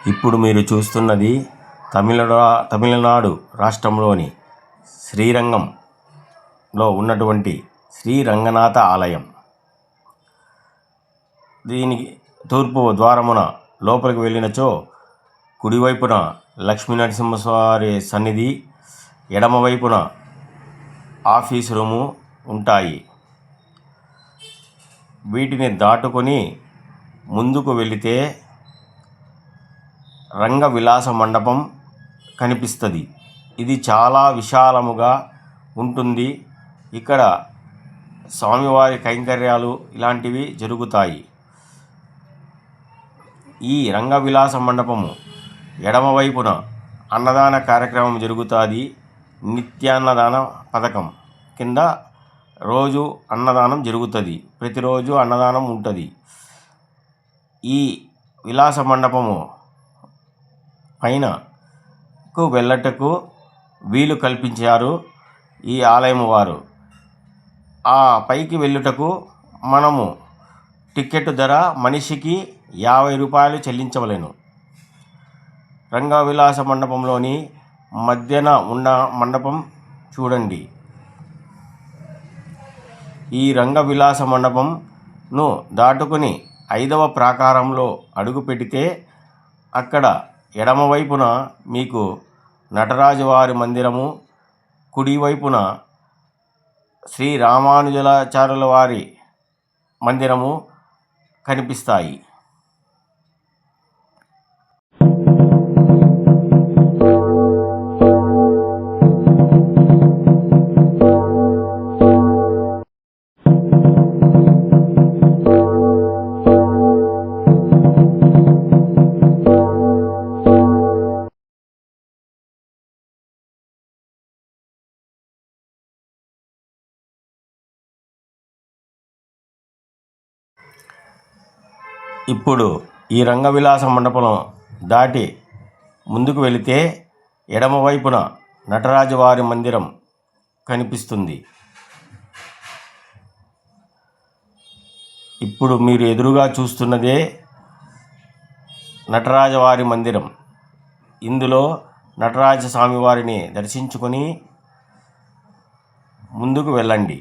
ఇప్పుడు మీరు చూస్తున్నది తమిళనాడు రాష్ట్రంలోని శ్రీరంగంలో ఉన్నటువంటి శ్రీ రంగనాథ ఆలయం. దీనికి తూర్పు ద్వారమున లోపలికి వెళ్ళినచో కుడివైపున లక్ష్మీ నరసింహస్వామి సన్నిధి, ఎడమవైపున ఆఫీసు రూము ఉంటాయి. వీటిని దాటుకొని ముందుకు వెళితే రంగ విలాస మండపం కనిపిస్తుంది. ఇది చాలా విశాలముగా ఉంటుంది. ఇక్కడ స్వామివారి కైంకర్యాలు ఇలాంటివి జరుగుతాయి. ఈ రంగ విలాస మండపము ఎడమవైపున అన్నదాన కార్యక్రమం జరుగుతుంది. నిత్యాన్నదాన పథకం కింద రోజు అన్నదానం జరుగుతుంది. ప్రతిరోజు అన్నదానం ఉంటుంది. ఈ విలాస మండపము పైనకు వెళ్ళటకు వీలు కల్పించారు ఈ ఆలయం వారు. ఆ పైకి వెళ్ళుటకు మనము టికెట్ ధర మనిషికి 50 రూపాయలు చెల్లించవలెను. రంగ విలాస మండపంలోని మధ్యన ఉన్న మండపం చూడండి. ఈ రంగ విలాస మండపంను దాటుకుని 5వ ప్రాకారంలో అడుగు పెడితే అక్కడ ఎడమవైపున మీకు నటరాజువారి మందిరము, కుడివైపున శ్రీ రామానుజాచార్యుల వారి మందిరము కనిపిస్తాయి. ఇప్పుడు ఈ రంగ విలాస మండపం దాటి ముందుకు వెళితే ఎడమవైపున నటరాజువారి మందిరం కనిపిస్తుంది. ఇప్పుడు మీరు ఎదురుగా చూస్తున్నదే నటరాజవారి మందిరం. ఇందులో నటరాజ స్వామివారిని దర్శించుకొని ముందుకు వెళ్ళండి.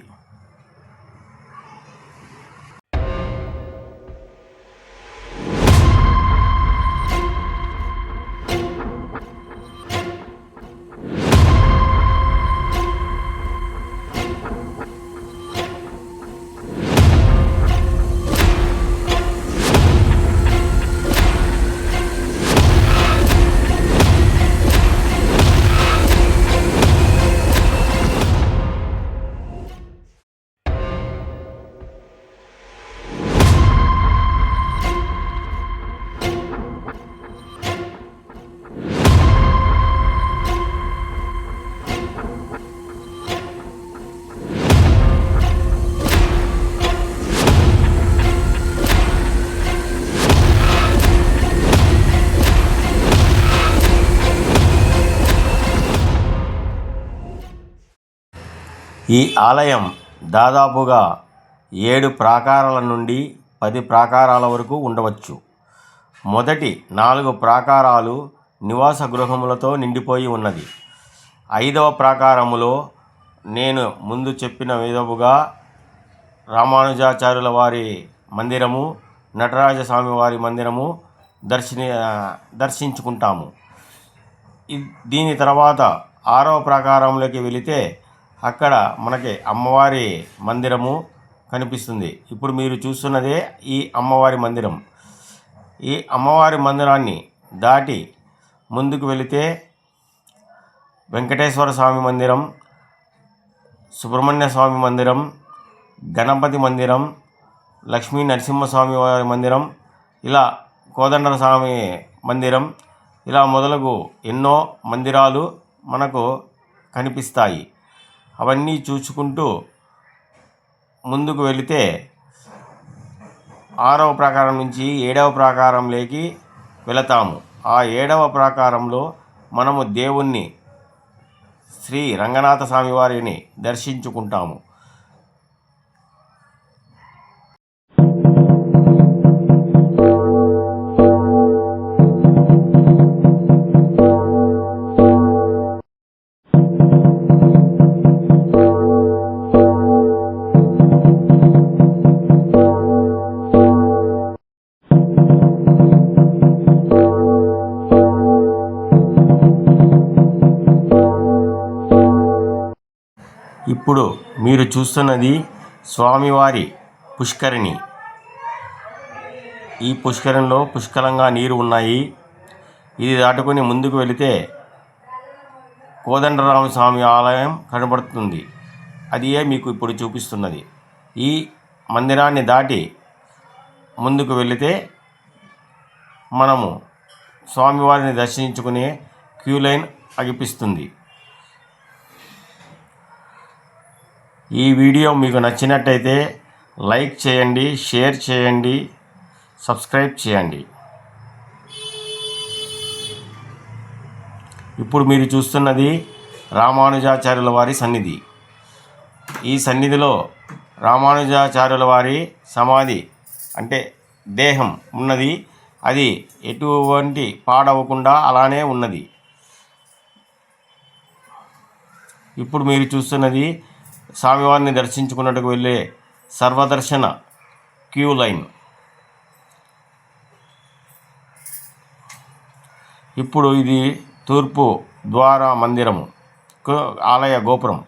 ఈ ఆలయం దాదాపుగా 7 ప్రాకారాల నుండి 10 ప్రాకారాల వరకు ఉండవచ్చు. మొదటి 4 ప్రాకారాలు నివాస గృహములతో నిండిపోయి ఉన్నది. 5వ ప్రాకారములో నేను ముందు చెప్పిన విధముగా రామానుజాచార్యుల వారి మందిరము, నటరాజస్వామి వారి మందిరము దర్శించుకుంటాము. దీని తర్వాత 6వ ప్రాకారంలోకి వెళితే అక్కడ మనకి అమ్మవారి మందిరము కనిపిస్తుంది. ఇప్పుడు మీరు చూస్తున్నదే ఈ అమ్మవారి మందిరం. ఈ అమ్మవారి మందిరాన్ని దాటి ముందుకు వెళితే వెంకటేశ్వర స్వామి మందిరం, సుబ్రహ్మణ్య స్వామి మందిరం, గణపతి మందిరం, లక్ష్మీ నరసింహస్వామి వారి మందిరం, ఇలా కోదండ స్వామి మందిరం, ఇలా మొదలగు ఎన్నో మందిరాలు మనకు కనిపిస్తాయి. అవన్నీ చూసుకుంటూ ముందుకు వెళితే 6వ ప్రాకారం నుంచి 7వ ప్రాకారంలోకి వెళతాము. ఆ 7వ ప్రాకారంలో మనము దేవుణ్ణి శ్రీ రంగనాథ స్వామి వారిని దర్శించుకుంటాము. ఇప్పుడు మీరు చూస్తున్నది స్వామివారి పుష్కరిణి. ఈ పుష్కరంలో పుష్కలంగా నీరు ఉన్నాయి. ఇది దాటుకొని ముందుకు వెళితే కోదండరామస్వామి ఆలయం కనబడుతుంది. అదియే మీకు ఇప్పుడు చూపిస్తున్నది. ఈ మందిరాన్ని దాటి ముందుకు వెళితే మనము స్వామివారిని దర్శించుకునే క్యూ లైన్ అగిపిస్తుంది. ఈ వీడియో మీకు నచ్చినట్టయితే లైక్ చేయండి, షేర్ చేయండి, సబ్స్క్రైబ్ చేయండి. ఇప్పుడు మీరు చూస్తున్నది రామానుజాచార్యుల వారి సన్నిధి. ఈ సన్నిధిలో రామానుజాచార్యుల వారి సమాధి అంటే దేహం ఉన్నది. అది ఎటువంటి పాడవకుండా అలానే ఉన్నది. ఇప్పుడు మీరు చూస్తున్నది స్వామివారిని దర్శించుకున్నట్టుకు వెళ్ళే సర్వదర్శన క్యూ లైన్. ఇప్పుడు ఇది తూర్పు ద్వార మందిరము, ఆలయ గోపురం.